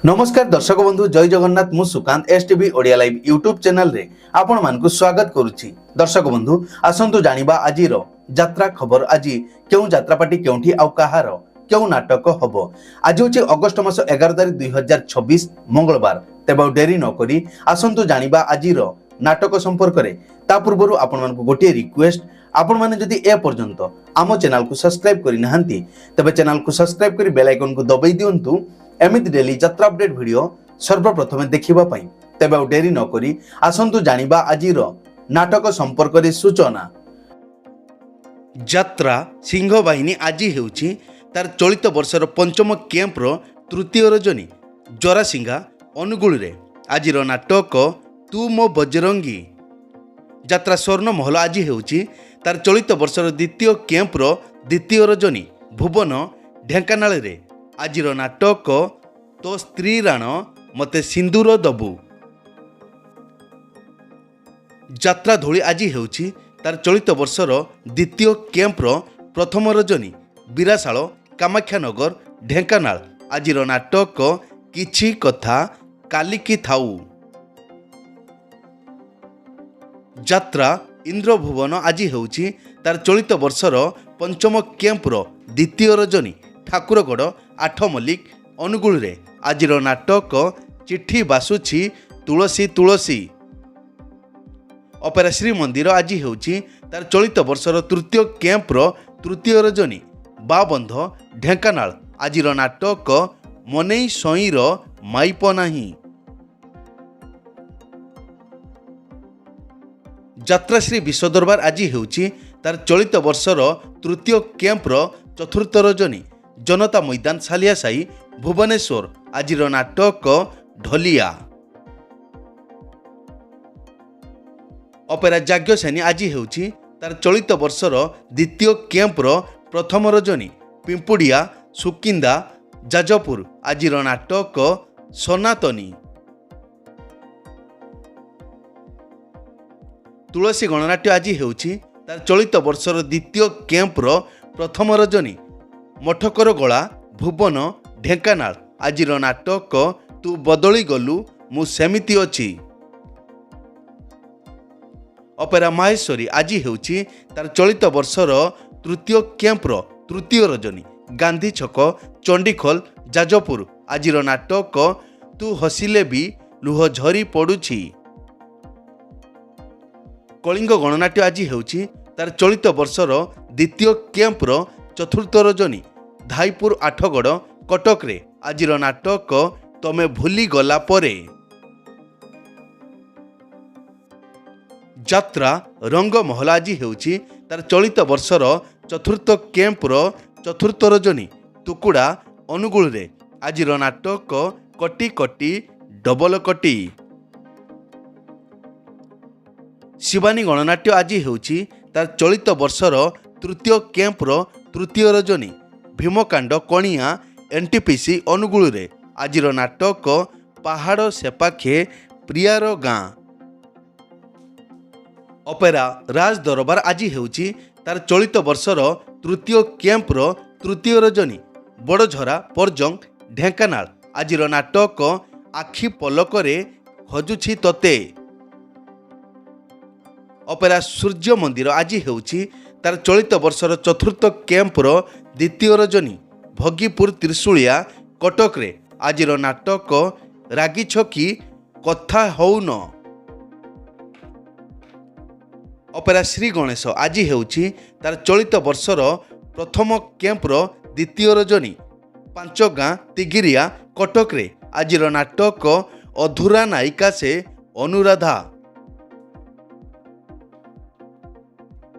नमस्कार दर्शक बंधु जय जगन्नाथ मु Sukant STV Odia live YouTube channel रे आपण मानकु स्वागत करूची। दर्शक बंधु आसंतु जानिबा आजिर यात्रा खबर। आज केउ यात्रापाटी केउठी आउ कहार केउ नाटक हबो। आज होची अगस्त मास 11 तारिख 2026 मंगलवार। तेबे डेरी न करी आसंतु जानिबा आजिर नाटक संपर्क रे। ता पूर्वरु आपण मानकु गोटे रिक्वेस्ट, आपण माने जदि ए पर्यंत आम चैनल को सब्सक्राइब करि नहंती तबे चैनल को सब्सक्राइब करी बेल आइकन को दबाई दियंतु एमिति डेली यात्रा अपडेट वीडियो सर्वप्रथम देखिबा पई। तेबे डेरी न करी आसंतु जानिबा आजिर नाटक संपर्क रे सूचना। यात्रा सिंह बाहिनी आज हेउची तार चलित वर्षर पंचम कैंप रो तृतीय रजनी जरासिंघा अनुगुल रे आजिर नाटक तू मो बजरंगी। यात्रा स्वर्ण महल आज हेउची तार चलित वर्षर द्वितीय कैंप रो द्वितीय रजनी भुवन ढेंकानाल रे आजिर नाटक तो स्त्री राण मते सिंदूर दबु। यात्रा धूली आज हेउची तार चलित वर्षर द्वितीय कैंप रो प्रथम रजनी बिराशाल कामाख्यानगर ढेंकानाल आजिर नाटक किछि कथा कालिकी थाउ। यात्रा इंद्रभुवन आज हेउची तार चलित वर्षर पंचम कैंप रो द्वितीय रजनी ठाकुरगढ़ आठ मल्लिक अनुगुल रे आजिर नाटक चिट्ठी बासुछि तुलसी तुलसी। अपेरा श्री मंदिर आज हेउची तार चलित वर्षर तृतीय कैंप रो तृतीय रजनी बाबंध ढेंकानाल आजिर नाटक मनेई सईर माइप नाही। यात्रा श्री विश्वदरबार आज हेउची तार चलित वर्षर तृतीय कैंप रो चतुर्थ रजनी जनता मैदान सालिया साई भुवनेश्वर आजिर नाटक ढलिया। अपेरा जाग्यसेनी आज हेउची तार चलित वर्षर द्वितीय कैंप रो प्रथम रजनी पिंपुड़िया सुकिंदा जाजपुर आजिर नाटक सनातनी। तुलसी गणनाट्य आज हेउची तार चलित वर्षर द्वितीय कैंप रो प्रथम रजनी मठकर गला भुवन ढेंकानाल आजिर नाटक तू बदली गलु मु सेमिति अछि। अपेरा माहेश्वरी आज हेउची तार चलित वर्षर तृतीय कैंप रो तृतीय रजनी गांधी छक चंडीखोल जाजपुर आजिर नाटक तू हसिले भी लुह झरी पड़ुछि। कलिंग गणनाट्य आज हेउची तार चलित वर्षर द्वितीय कैंप रो चतुर्थ रजनी धाईपुर आठगड़ कटक रे आजिर नाटक तमे भूली गला परे। यात्रा रंग महल आज हेउची तार चलित वर्षर चतुर्थ कैंप रो चतुर्थ रजनी तुकुड़ा अनुगुल रे आजिर नाटक कटी कटी डबल कटी। शिवानी गणनाट्य आज हेउची तार चलित वर्षर तृतीय कैंप रो तृतीय रजनी भीमकांड कणिया एनटीपीसी अनुगुल रे आजिर नाटक पहाड़ सेपाखे प्रियार गाँ। अपेरा राज दरबार आज हेउची तार चलित वर्षर तृतीय कैंप रो तृतीय रजनी बड़झरा पर्जंग ढेंकानाल आजिर नाटक आखि पलकरे हजुछि तते। अपेरा सूर्य मंदिर आज हेउची तार चलित वर्षर चतुर्थ कैंप रो द्वितीय रजनी भगीपुर त्रिशूलिया कटक रे आजिर नाटक रागी छकी कथा हौन। अपेरा श्री गणेश आज हेउची तार चलित वर्षर प्रथम कैंप रो द्वितीय रजनी पांच गाँ तिगिरिया कटक रे आजिर नाटक अधूरा नायिका से अनुराधा।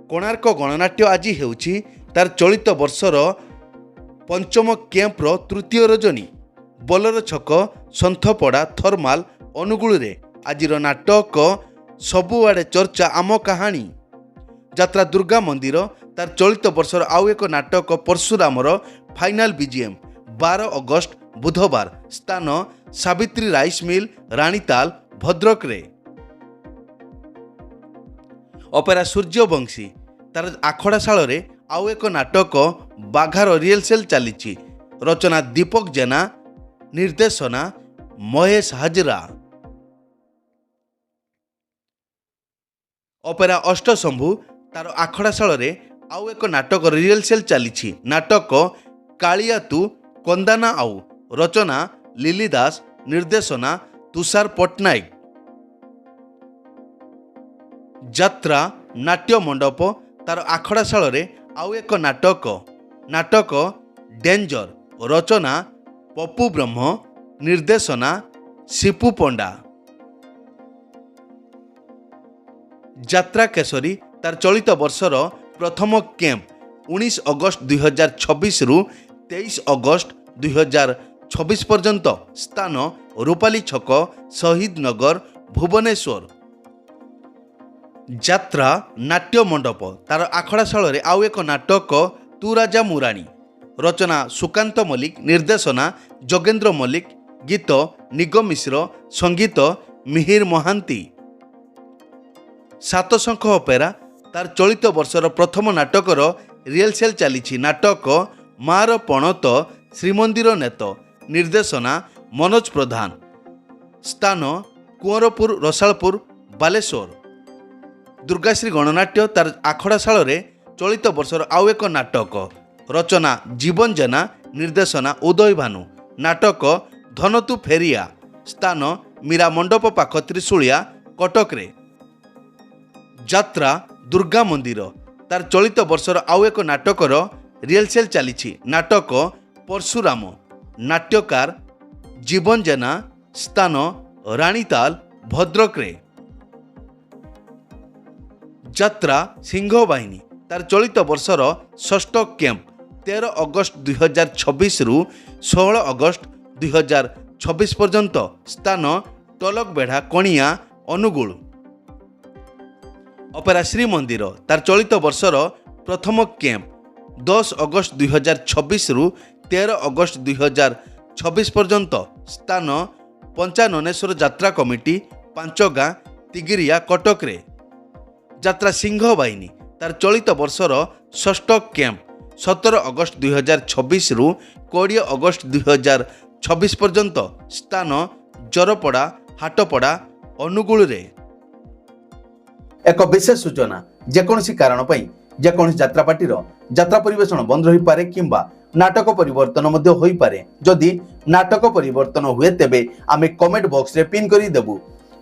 कोणार्क गणनाट्य आज हेउची तार चलित वर्षर पंचम कैंप रो तृतीय रजनी बोलर छक सन्थपड़ा थर्माल अनुगुल रे आजिर नाटक सबुआड़े चर्चा आम कहानी। यात्रा दुर्गा मंदिर तार चलित वर्षर आउ एक नाटक परशुरामर फाइनाल बीजीएम 12 अगस्त बुधवार स्थान सावित्री राइस मिल रानीताल भद्रक रे। अपेरा सूर्यवंशी तार आखड़ाशाल रे आउ एक नाटक बाघार रिहर्सल चली। रचना दीपक जेना, निर्देशना ମହେଶ ହାଜରା। ଅପେରା ଅଷ୍ଟଶମ୍ଭୁ ତାର ଆଖଡ଼ାଶାଳରେ ଆଉ ଏକ ନାଟକ ରିହର୍ସାଲ ଚାଲିଛି। ନାଟକ କାଳିଆ ତୁ କନ୍ଦାନା ଆଉ, ରଚନା ଲିଲି ଦାସ, ନିର୍ଦ୍ଦେଶନା ତୁଷାର ପଟ୍ଟନାୟକ। ଯାତ୍ରା ନାଟ୍ୟ ମଣ୍ଡପ ତାର ଆଖଡ଼ାଶାଳରେ ଆଉ ଏକ ନାଟକ ଡେଞ୍ଜର, ରଚନା ପପୁ ବ୍ରହ୍ମ, ନିର୍ଦ୍ଦେଶନା ସିପୁ ପଣ୍ଡା। ଯାତ୍ରା କେଶରୀ ତାର ଚଳିତ ବର୍ଷର ପ୍ରଥମ କ୍ୟାମ୍ପ 19 ଅଗଷ୍ଟ 2026ରୁ 23 ଅଗଷ୍ଟ 2026 ପର୍ଯ୍ୟନ୍ତ। ସ୍ଥାନ ରୂପାଲି ଛକ, ଶହୀଦ ନଗର, ଭୁବନେଶ୍ୱର। ଯାତ୍ରା ନାଟ୍ୟ ମଣ୍ଡପ ତାର ଆଖଡ଼ାଶାଳରେ ଆଉ ଏକ ନାଟକ ତୁ ରାଜା ମୁଁ ରାଣୀ, ରଚନା ସୁକାନ୍ତ ମଲ୍ଲିକ, ନିର୍ଦ୍ଦେଶନା ଯୋଗେନ୍ଦ୍ର ମଲ୍ଲିକ, ଗୀତ ନିଗମ ମିଶ୍ର, ସଙ୍ଗୀତ ମିହିର ମହାନ୍ତି। ସାତଶଙ୍ଖ ଅପେରା ତାର ଚଳିତ ବର୍ଷର ପ୍ରଥମ ନାଟକର ରିହର୍ସାଲ ଚାଲିଛି। ନାଟକ ମାର ପଣତ ଶ୍ରୀମନ୍ଦିର ନେତ, ନିର୍ଦ୍ଦେଶନା ମନୋଜ ପ୍ରଧାନ। ସ୍ଥାନ କୁଅଁରପୁର, ରସାଳପୁର, ବାଲେଶ୍ୱର। ଦୁର୍ଗାଶ୍ରୀ ଗଣନାଟ୍ୟ ତାର ଆଖଡ଼ାଶାଳରେ ଚଳିତ ବର୍ଷର ଆଉ ଏକ ନାଟକ, ରଚନା ଜୀବନ ଜେନା, ନିର୍ଦ୍ଦେଶନା ଉଦୟ ଭାନୁ। ନାଟକ ଧନତୁ ଫେରିଆ। ସ୍ଥାନ ମୀରା ମଣ୍ଡପ ପାଖ, ତ୍ରିଶୂଳିଆ, କଟକରେ। ଯାତ୍ରା ଦୁର୍ଗା ମନ୍ଦିର ତାର ଚଳିତ ବର୍ଷର ଆଉ ଏକ ନାଟକର ରିହର୍ସାଲ ଚାଲିଛି। ନାଟକ ପରଶୁରାମ, ନାଟ୍ୟକାର ଜୀବନ ଜେନା। ସ୍ଥାନ ରାଣୀତାଲ, ଭଦ୍ରକରେ। ଯାତ୍ରା ସିଂହ ବାହିନୀ ତାର ଚଳିତ ବର୍ଷର ଷଷ୍ଠ କ୍ୟାମ୍ପ 13 ଅଗଷ୍ଟ 2026ରୁ 16 ଅଗଷ୍ଟ 2026 ପର୍ଯ୍ୟନ୍ତ। ସ୍ଥାନ ଟଲକବେଢ଼ା, କଣିଆ, ଅନୁଗୁଳ। ଅପେରା ଶ୍ରୀମନ୍ଦିର ତାର ଚଳିତ ବର୍ଷର ପ୍ରଥମ କ୍ୟାମ୍ପ 10 ଅଗଷ୍ଟ 2026ରୁ 13 ଅଗଷ୍ଟ 2026 ପର୍ଯ୍ୟନ୍ତ। ସ୍ଥାନ ପଞ୍ଚାନନେଶ୍ୱର ଯାତ୍ରା କମିଟି, ପାଞ୍ଚଗାଁ, ତିଗିରିଆ, କଟକରେ। ଯାତ୍ରା ସିଂହ ବାହିନୀ ତାର ଚଳିତ ବର୍ଷର ଷଷ୍ଠ କ୍ୟାମ୍ପ 17 ଅଗଷ୍ଟ 2026ରୁ 20 ଅଗଷ୍ଟ 2026 ପର୍ଯ୍ୟନ୍ତ। ସ୍ଥାନ ଜରପଡ଼ା, ହାଟପଡ଼ା, ଅନୁଗୁଳରେ। ଏକ ବିଶେଷ ସୂଚନା, ଯେକୌଣସି କାରଣ ପାଇଁ ଯେକୌଣସି ଯାତ୍ରାପାର୍ଟିର ଯାତ୍ରା ପରିବେଷଣ ବନ୍ଦ ରହିପାରେ କିମ୍ବା ନାଟକ ପରିବର୍ତ୍ତନ ମଧ୍ୟ ହୋଇପାରେ। ଯଦି ନାଟକ ପରିବର୍ତ୍ତନ ହୁଏ ତେବେ ଆମେ କମେଣ୍ଟ ବକ୍ସରେ ପିନ୍ କରି ଦେବୁ।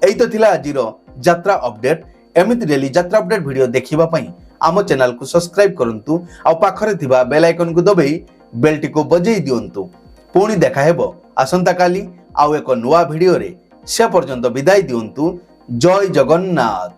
ଏଇ ତ ଥିଲା ଆଜିର ଯାତ୍ରା ଅପଡେଟ୍। ଏମିତି ଡେଲି ଯାତ୍ରା ଅପଡେଟ୍ ଭିଡ଼ିଓ ଦେଖିବା ପାଇଁ ଆମ ଚ୍ୟାନେଲକୁ ସବସ୍କ୍ରାଇବ କରନ୍ତୁ ଆଉ ପାଖରେ ଥିବା ବେଲ୍ ଆଇକନକୁ ଦବାଇ ବେଲଟିକୁ ବଜେଇ ଦିଅନ୍ତୁ। ପୁଣି ଦେଖା ହେବ ଆସନ୍ତାକାଲି ଆଉ ଏକ ନୂଆ ଭିଡ଼ିଓରେ। ସେ ପର୍ଯ୍ୟନ୍ତ ବିଦାୟ ଦିଅନ୍ତୁ। ଜୟ ଜଗନ୍ନାଥ।